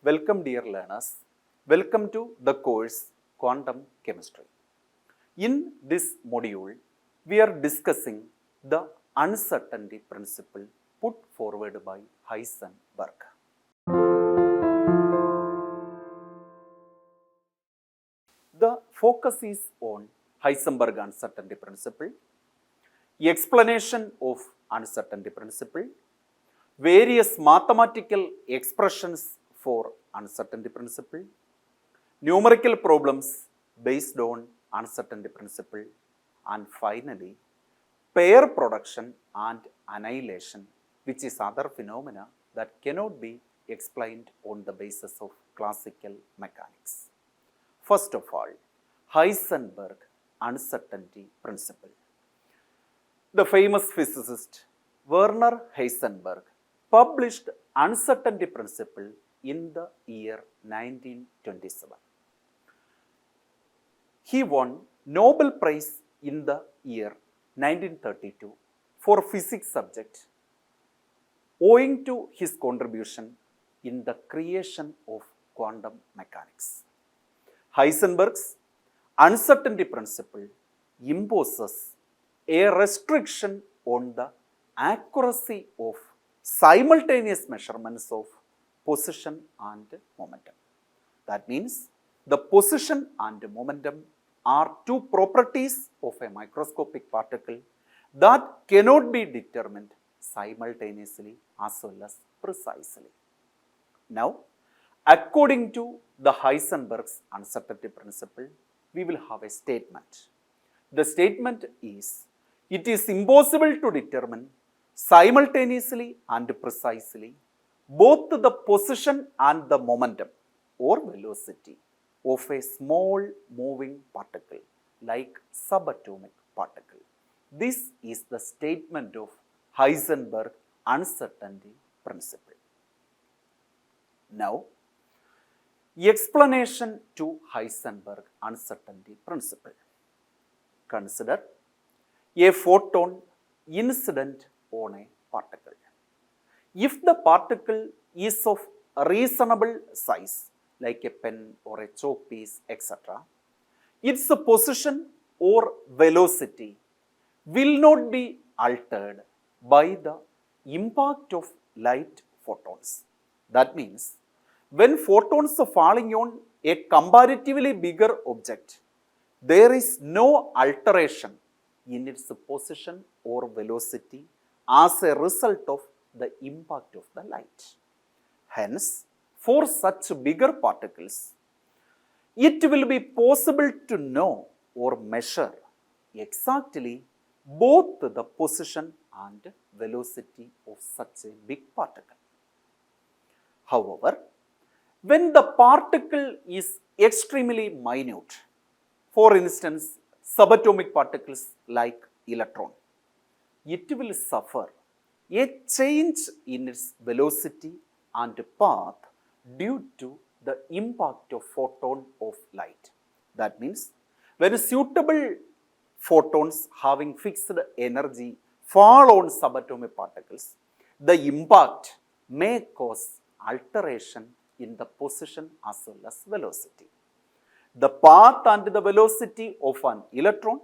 Welcome dear learners. Welcome to the course Quantum Chemistry. In this module, we are discussing the uncertainty principle put forward by Heisenberg. The focus is on Heisenberg uncertainty principle, explanation of uncertainty principle, various mathematical expressions for uncertainty principle, numerical problems based on uncertainty principle, and finally, pair production and annihilation, which is other phenomena that cannot be explained on the basis of classical mechanics. First of all, Heisenberg uncertainty principle. The famous physicist Werner Heisenberg published uncertainty principle in the year 1927. He won Nobel Prize in the year 1932 for physics subject owing to his contribution in the creation of quantum mechanics. Heisenberg's uncertainty principle imposes a restriction on the accuracy of simultaneous measurements of position and momentum. That means the position and momentum are two properties of a microscopic particle that cannot be determined simultaneously as well as precisely. Now, according to the Heisenberg's uncertainty principle, we will have a statement. The statement is, it is impossible to determine simultaneously and precisely both the position and the momentum or velocity of a small moving particle like subatomic particle. This is the statement of Heisenberg uncertainty principle. Now, explanation to Heisenberg uncertainty principle. Consider a photon incident on a particle. If the particle is of a reasonable size, like a pen or a chalk piece, etc., its position or velocity will not be altered by the impact of light photons. That means, when photons are falling on a comparatively bigger object, there is no alteration in its position or velocity as a result of the impact of the light. Hence, for such bigger particles, it will be possible to know or measure exactly both the position and velocity of such a big particle. However, when the particle is extremely minute, for instance, subatomic particles like electron, it will suffer a change in its velocity and path due to the impact of photon of light. That means, when suitable photons having fixed energy fall on subatomic particles, the impact may cause alteration in the position as well as velocity. The path and the velocity of an electron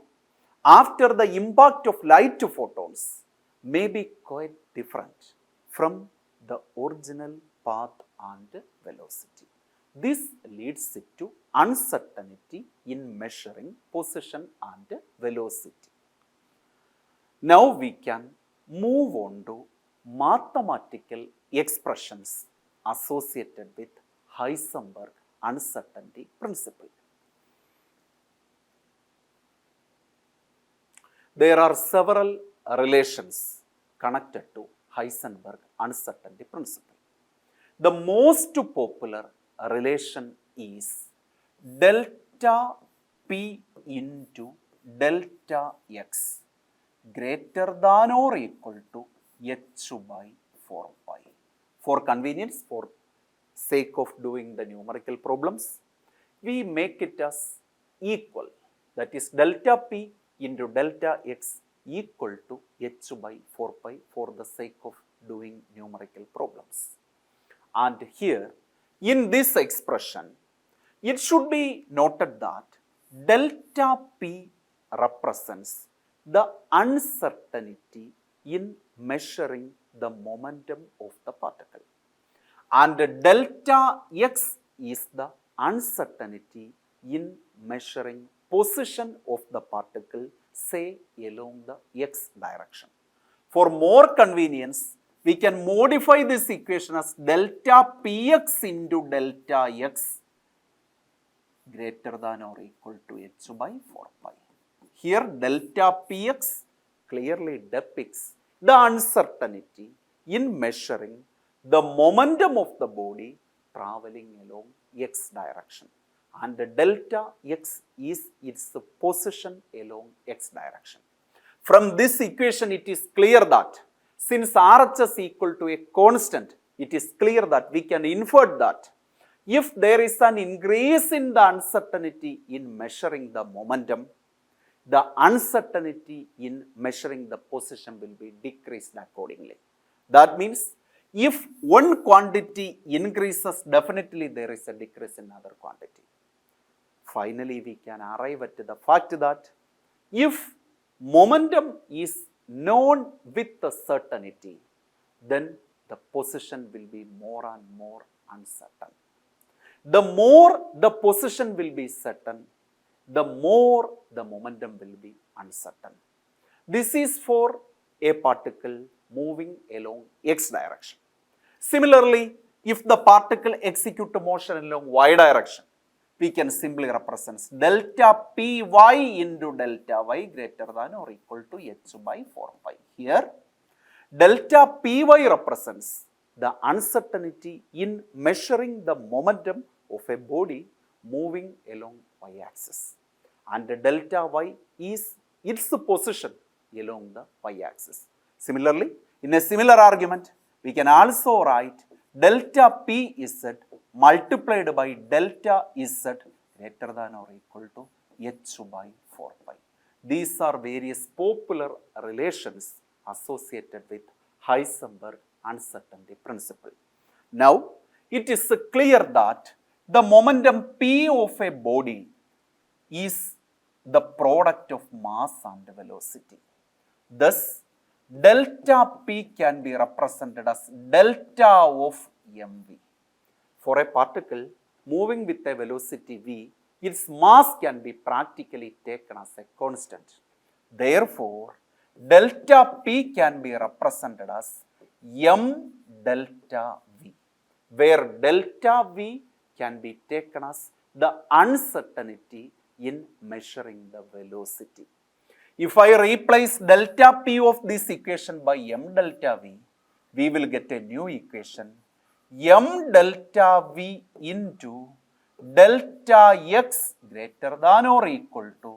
after the impact of light photons may be quite different from the original path and velocity. This leads it to uncertainty in measuring position and velocity. Now we can move on to mathematical expressions associated with Heisenberg uncertainty principle. There are several relations connected to Heisenberg uncertainty principle. The most popular relation is delta P into delta X greater than or equal to h by 4 pi. For convenience, for sake of doing the numerical problems, we make it as equal. That is delta P into delta X equal to h by 4 pi for the sake of doing numerical problems. And here In this expression, it should be noted that delta P represents the uncertainty in measuring the momentum of the particle, and delta X is the uncertainty in measuring position of the particle, say along the X direction. For more convenience, we can modify this equation as delta Px into delta X greater than or equal to h by 4 pi. Here delta Px clearly depicts the uncertainty in measuring the momentum of the body traveling along X direction, and the delta X is its position along X direction. From this equation, it is clear that since RHS equal to a constant, it is clear that we can infer that if there is an increase in the uncertainty in measuring the momentum, the uncertainty in measuring the position will be decreased accordingly. That means if one quantity increases, definitely there is a decrease in other quantity. Finally, we can arrive at the fact that if momentum is known with a certainty, then the position will be more and more uncertain. The more the position will be certain, the more the momentum will be uncertain. This is for a particle moving along X direction. Similarly, if the particle executes motion along Y direction, we can simply represent delta Py into delta Y greater than or equal to h by 4 pi. Here, delta Py represents the uncertainty in measuring the momentum of a body moving along y-axis, and delta Y is its position along the y-axis. Similarly, in a similar argument, we can also write delta Pz multiplied by delta Z greater than or equal to h by 4 pi. These are various popular relations associated with Heisenberg uncertainty principle. Now, it is clear that the momentum P of a body is the product of mass and velocity. Thus, delta P can be represented as delta of mv. For a particle moving with a velocity v, its mass can be practically taken as a constant. Therefore, delta P can be represented as m delta v, where delta v can be taken as the uncertainty in measuring the velocity. If I replace delta P of this equation by m delta v, we will get a new equation, m delta v into delta x greater than or equal to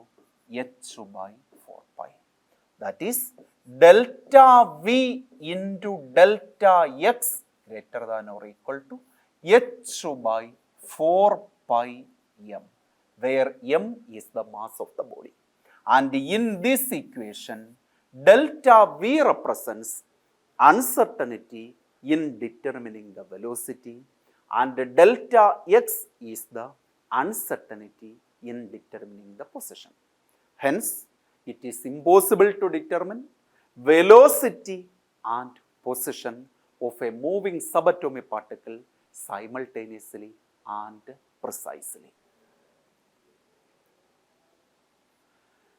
h by 4 pi. That is delta v into delta x greater than or equal to h by 4 pi m, where m is the mass of the body. And in this equation, delta v represents uncertainty in determining the velocity, and delta x is the uncertainty in determining the position. Hence, it is impossible to determine velocity and position of a moving subatomic particle simultaneously and precisely.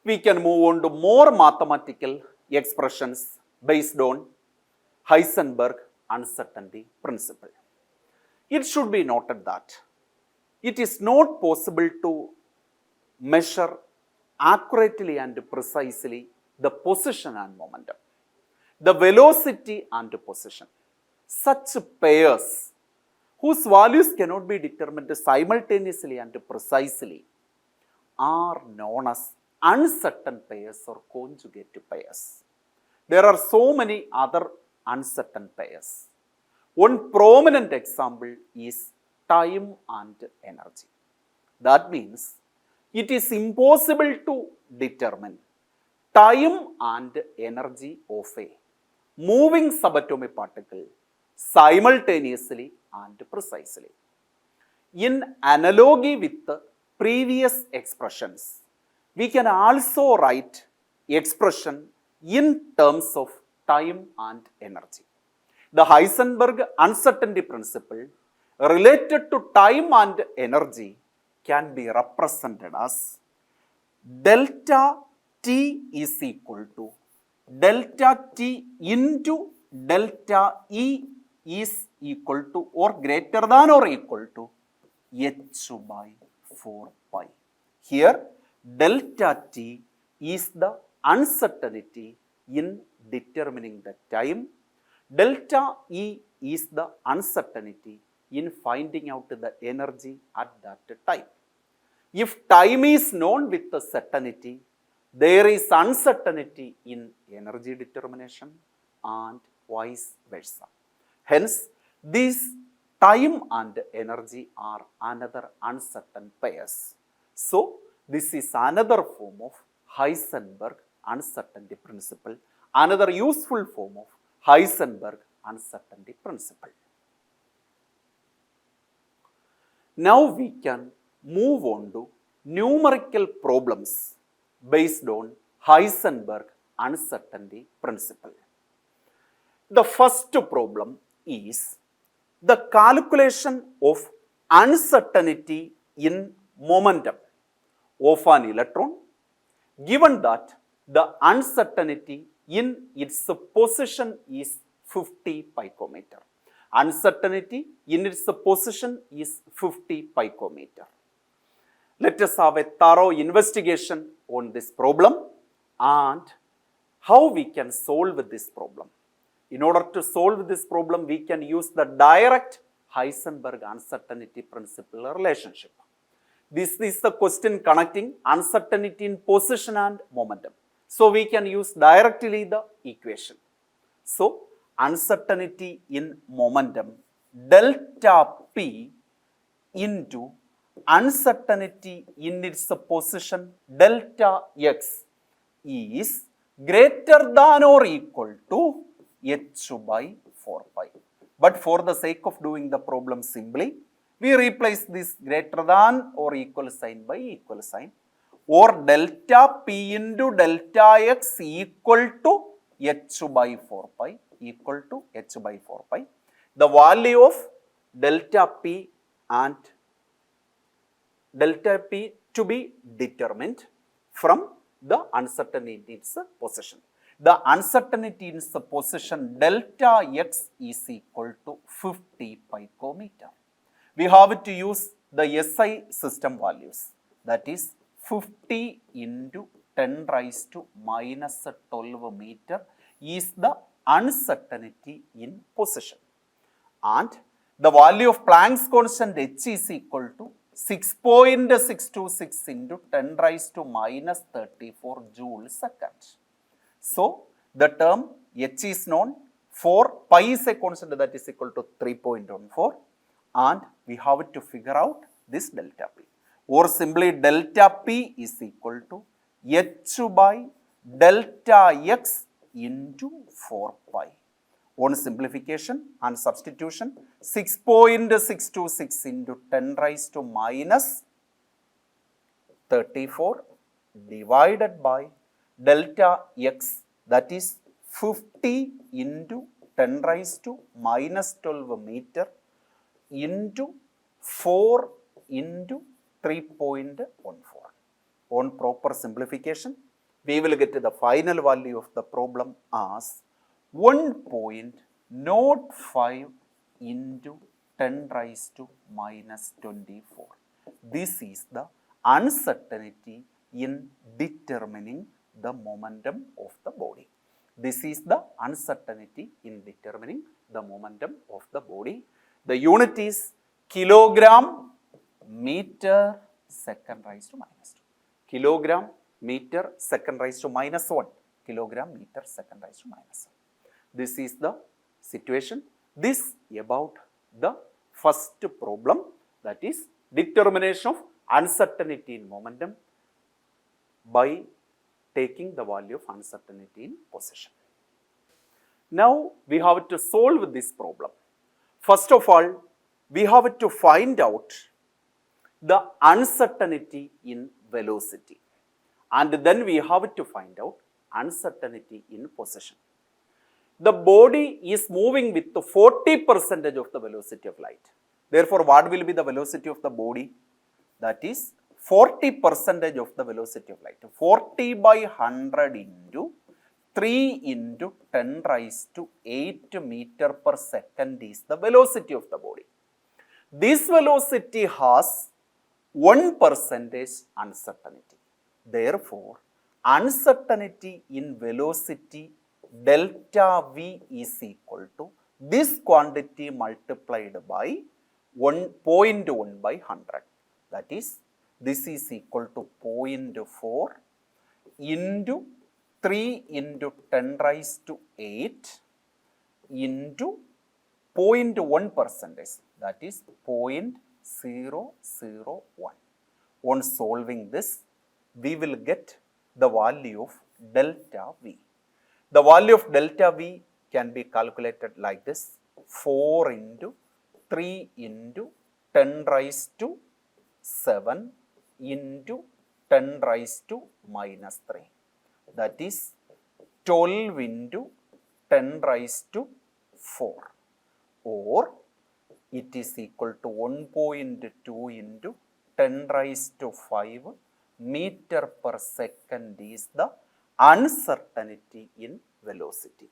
We can move on to more mathematical expressions based on Heisenberg uncertainty principle. It should be noted that it is not possible to measure accurately and precisely the position and momentum, the velocity and position. Such pairs whose values cannot be determined simultaneously and precisely are known as uncertain pairs or conjugate pairs. There are so many other uncertain pairs. One prominent example is time and energy. That means it is impossible to determine time and energy of a moving subatomic particle simultaneously and precisely. in analogy with the previous expressions, we can also write expression in terms of time and energy. The Heisenberg uncertainty principle related to time and energy can be represented as delta t is equal to delta t into delta E is equal to or greater than or equal to h by 4 pi. Here delta t is the uncertainty in determining the time. Delta E is the uncertainty in finding out the energy at that time. If time is known with the certainty, there is uncertainty in energy determination and vice versa. Hence, these time and energy are another uncertain pairs. So, this is another form of Heisenberg uncertainty principle, another useful form of Heisenberg uncertainty principle. Now we can move on to numerical problems based on Heisenberg uncertainty principle. The first problem is the calculation of uncertainty in momentum of an electron, given that the uncertainty in its position is 50 picometer. Uncertainty in its position is 50 picometer. Let us have a thorough investigation on this problem and how we can solve this problem. In order to solve this problem, we can use the direct Heisenberg uncertainty principle relationship. This is the question connecting uncertainty in position and momentum. So we can use directly the equation. So uncertainty in momentum delta P into uncertainty in its position delta X is greater than or equal to h by 4 pi. But for the sake of doing the problem simply, we replace this greater than or equal sign by equal sign, or delta P into delta X equal to h by 4 pi equal to h by 4 pi. The value of delta P and delta P to be determined from the uncertainty in its position. The uncertainty in its position delta X is equal to 50 picometer. We have to use the SI system values, that is 50 into 10 raised to minus 12 meter is the uncertainty in position. And the value of Planck's constant H is equal to 6.626 into 10 raised to minus 34 joule second. So, the term H is known, 4 pi is a constant that is equal to 3.14, and we have to figure out this delta P, or simply delta P is equal to h by delta X into 4 pi. On simplification and substitution, 6.626 into 10 raised to minus 34 divided by delta X, that is 50 into 10 raised to minus 12 meter into 4 into 3.14. On proper simplification, we will get to the final value of the problem as 1.05 into 10 raised to minus 24. This is the uncertainty in determining the momentum of the body. This is the uncertainty in determining the momentum of the body. The unit is kilogram meter second raised to minus 2. Kilogram meter second raised to minus 1. Kilogram meter second raised to minus 1. This is the situation. This about the first problem, that is determination of uncertainty in momentum by taking the value of uncertainty in position. Now we have to solve this problem. First of all, we have to find out the uncertainty in velocity. And then we have to find out uncertainty in position. The body is moving with 40% of the velocity of light. Therefore, what will be the velocity of the body? That is 40% of the velocity of light. 40 by 100 into 3 into 10 raised to 8 meter per second is the velocity of the body. This velocity has 1% uncertainty. Therefore, uncertainty in velocity delta V is equal to this quantity multiplied by 0.1 by 100. That is, this is equal to 0.4 into 3 into 10 raised to 8 into 0.1%, that is 0.001. On solving this, we will get the value of delta V. The value of delta V can be calculated like this: 4 into 3 into 10 raised to 7 into 10 raised to minus 3. That is 12 into 10 raised to 4. Or it is equal to 1.2 into 10 raised to 5 meter per second is the uncertainty in velocity.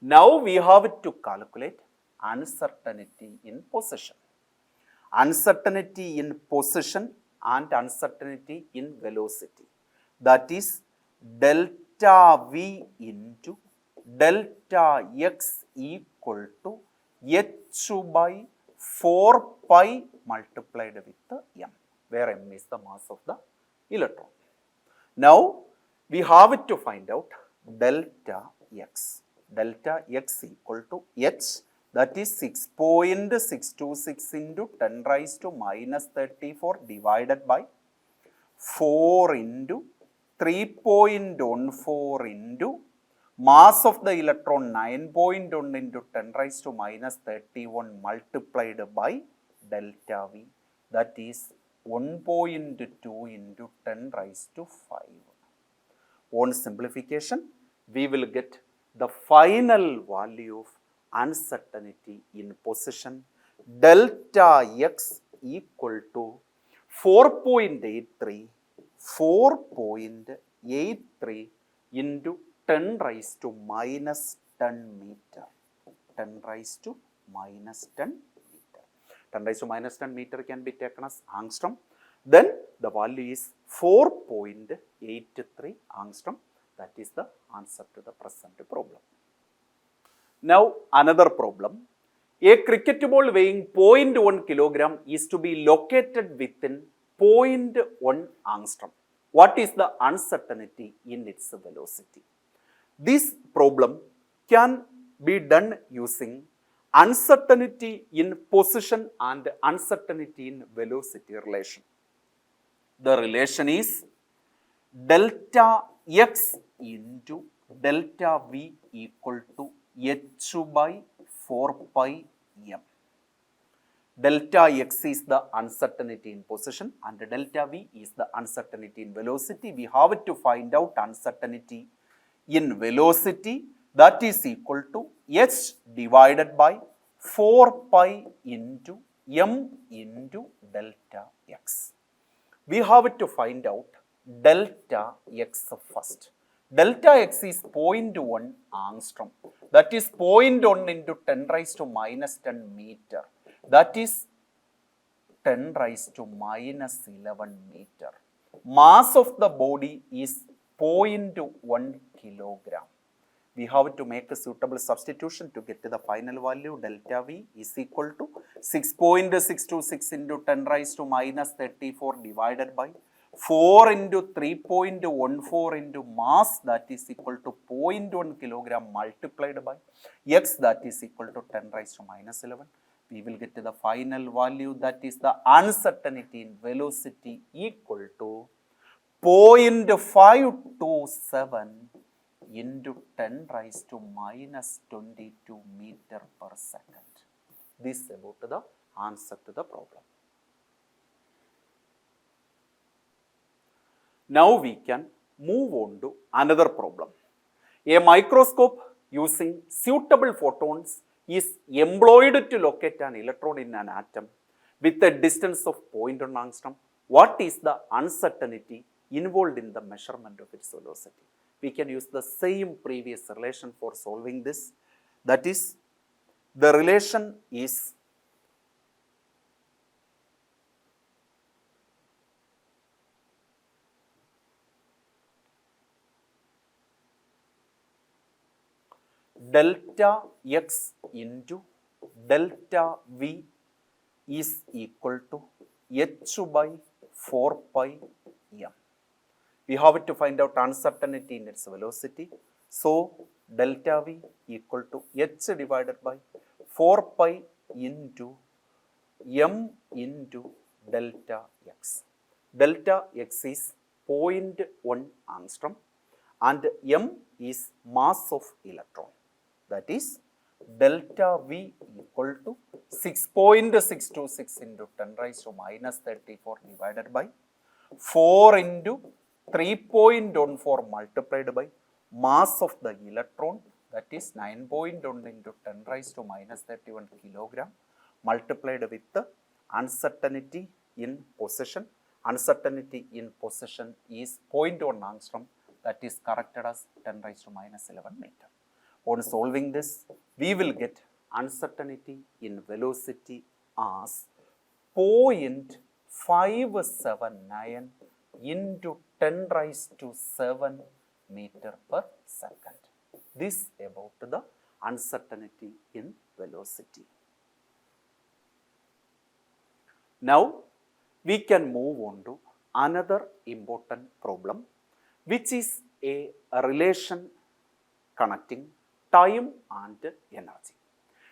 Now we have to calculate uncertainty in position. Uncertainty in position and uncertainty in velocity. That is delta V into delta X equal to h by 4 pi multiplied with the m, where m is the mass of the electron. Now we have to find out delta X. Delta X equal to h, that is 6.626 into 10 raised to minus 34 divided by 4 into 3.14 into mass of the electron 9.1 into 10 raised to minus 31 multiplied by delta V, that is 1.2 into 10 raised to 5. On simplification, we will get the final value of uncertainty in position delta X equal to 4.83 into 10 raised to minus 10 meter. 10 raised to minus 10 meter. 10 raised to minus 10 meter can be taken as angstrom. Then the value is 4.83 angstrom. That is the answer to the present problem. Now another problem. A cricket ball weighing 0.1 kilogram is to be located within 0.1 angstrom. What is the uncertainty in its velocity? This problem can be done using uncertainty in position and uncertainty in velocity relation. The relation is delta X into delta V equal to h by 4 pi m. Delta X is the uncertainty in position and delta V is the uncertainty in velocity. We have to find out uncertainty in velocity, that is equal to h divided by 4 pi into m into delta X. We have to find out delta X first. Delta X is 0.1 angstrom. That is 0.1 into 10 raised to minus 10 meter. That is 10 raised to minus 11 meter. Mass of the body is 0.1 kilogram. We have to make a suitable substitution to get to the final value. Delta V is equal to 6.626 into 10 raised to minus 34 divided by 4 into 3.14 into mass, that is equal to 0.1 kilogram multiplied by x, that is equal to 10 raised to minus 11. We will get to the final value, that is the uncertainty in velocity equal to 0.527 into 10 raised to minus 22 meter per second. This is about the answer to the problem. Now we can move on to another problem. A microscope using suitable photons is employed to locate an electron in an atom with a distance of 0.1 angstrom. What is the uncertainty involved in the measurement of its velocity? We can use the same previous relation for solving this. That is, the relation is delta x into delta v is equal to h by 4 pi m. We have to find out uncertainty in its velocity. So, delta v equal to h divided by 4 pi into m into delta x. Delta x is 0.1 angstrom and m is mass of electron. That is, delta v equal to 6.626 into 10 raised to minus 34 divided by 4 into 3.14 multiplied by mass of the electron, that is 9.1 into 10 raised to minus 31 kilogram, multiplied with the uncertainty in possession. Uncertainty in possession is 0.1 angstrom, that is corrected as 10 raised to minus 11 meter. On solving this, we will get uncertainty in velocity as 0.579 into 10 raised to 7 meter per second. This about the uncertainty in velocity. Now, we can move on to another important problem, which is a relation connecting time and energy.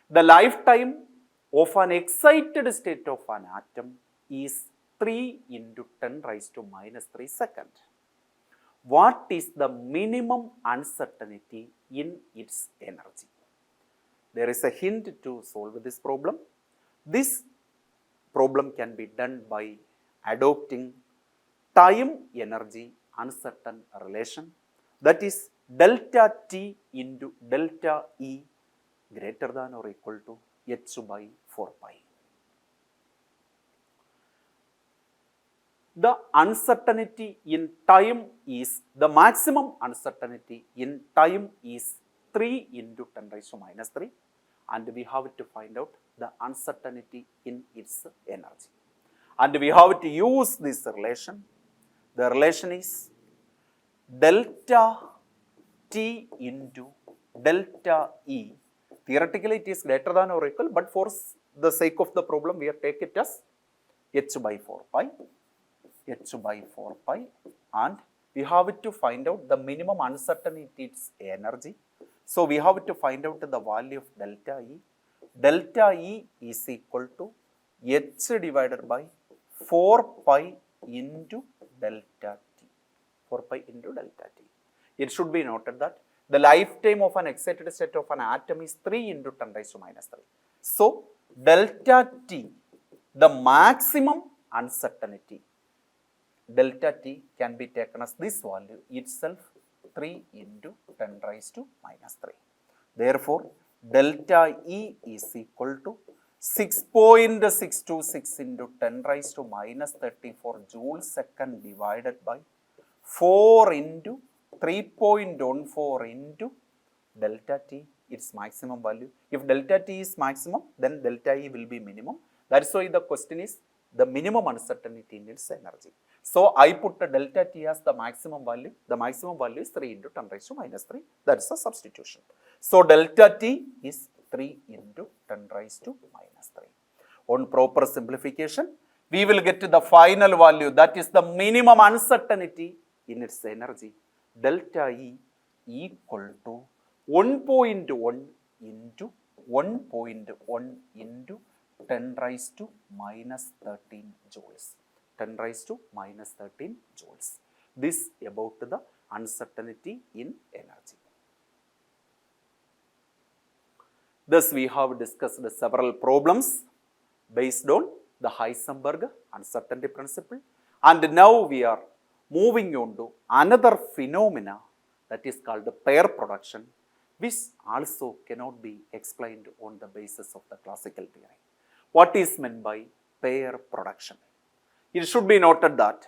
The lifetime of an excited state of an atom is 3 into 10 raised to minus 3 seconds. What is the minimum uncertainty in its energy? There is a hint to solve this problem. This problem can be done by adopting time energy uncertain relation, that is delta t into delta E greater than or equal to h by 4 pi. The uncertainty in time is, the maximum uncertainty in time is 3 into 10 raised to minus 3, and we have to find out the uncertainty in its energy. And we have to use this relation. The relation is delta t into delta E. Theoretically, it is greater than or equal, but for the sake of the problem, we have taken it as h by 4 pi, h by 4 pi, and we have to find out the minimum uncertainty its energy. So, we have to find out the value of delta E. Delta E is equal to h divided by 4 pi into delta t. 4 pi into delta t. It should be noted that the lifetime of an excited state of an atom is 3 into 10 raised to minus 3. So, delta t, the maximum uncertainty, delta t can be taken as this value itself, 3 into 10 raised to minus 3. Therefore, delta E is equal to 6.626 into 10 raised to minus 34 joule second divided by 4 into 3.14 into delta t, its maximum value. If delta t is maximum, then delta E will be minimum. That is why the question is the minimum uncertainty in its energy. So, I put the delta t as the maximum value. The maximum value is 3 into 10 raised to minus 3. That is a substitution. So, delta t is 3 into 10 raised to minus 3. On proper simplification, we will get to the final value, that is the minimum uncertainty in its energy. Delta E equal to 1.1 into 1.1 into 10 raised to minus 13 joules. 10 raised to minus 13 joules. This about the uncertainty in energy. Thus, we have discussed several problems based on the Heisenberg uncertainty principle, and now we are moving on to another phenomena that is called pair production, which also cannot be explained on the basis of the classical theory. What is meant by pair production? It should be noted that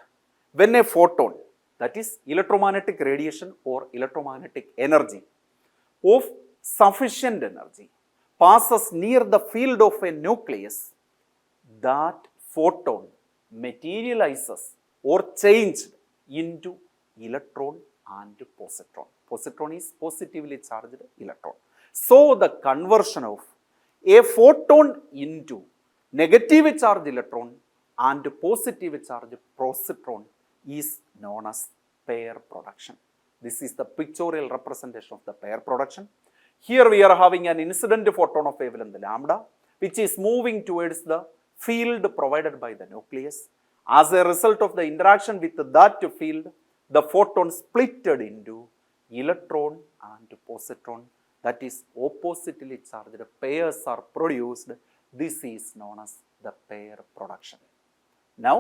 when a photon, that is electromagnetic radiation or electromagnetic energy of sufficient energy, passes near the field of a nucleus, that photon materializes or changed into electron and positron. Positron is positively charged electron. So the conversion of a photon into negative charged electron and positive charged positron is known as pair production. This is the pictorial representation of the pair production. Here we are having an incident photon of wavelength lambda, which is moving towards the field provided by the nucleus. As a result of the interaction with that field, the photon splitted into electron and positron, that is oppositely charged pairs are produced. This is known as the pair production. Now,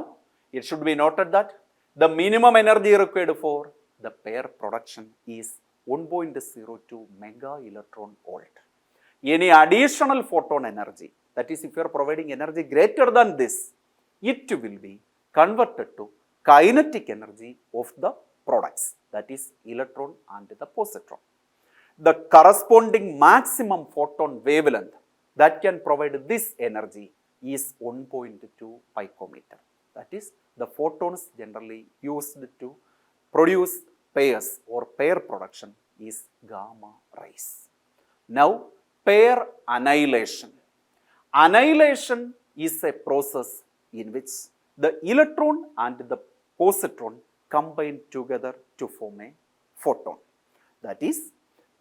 it should be noted that the minimum energy required for the pair production is 1.02 mega electron volt. Any additional photon energy, that is if you are providing energy greater than this, it will be converted to kinetic energy of the products, that is electron and the positron. The corresponding maximum photon wavelength that can provide this energy is 1.2 picometer. That is, the photons generally used to produce pairs or pair production is gamma rays. Now, pair annihilation. Annihilation is a process in which the electron and the positron combine together to form a photon. That is,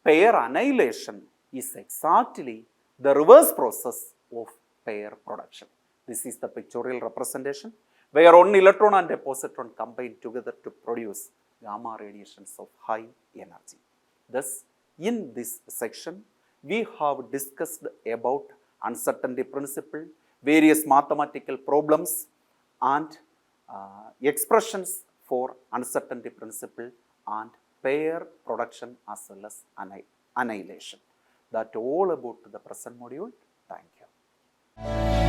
pair annihilation is exactly the reverse process of pair production. This is the pictorial representation where one electron and a positron combine together to produce gamma radiations of high energy. Thus, in this section, we have discussed about uncertainty principle, various mathematical problems and expressions for uncertainty principle and pair production as well as annihilation. That's all about the present module. Thank you.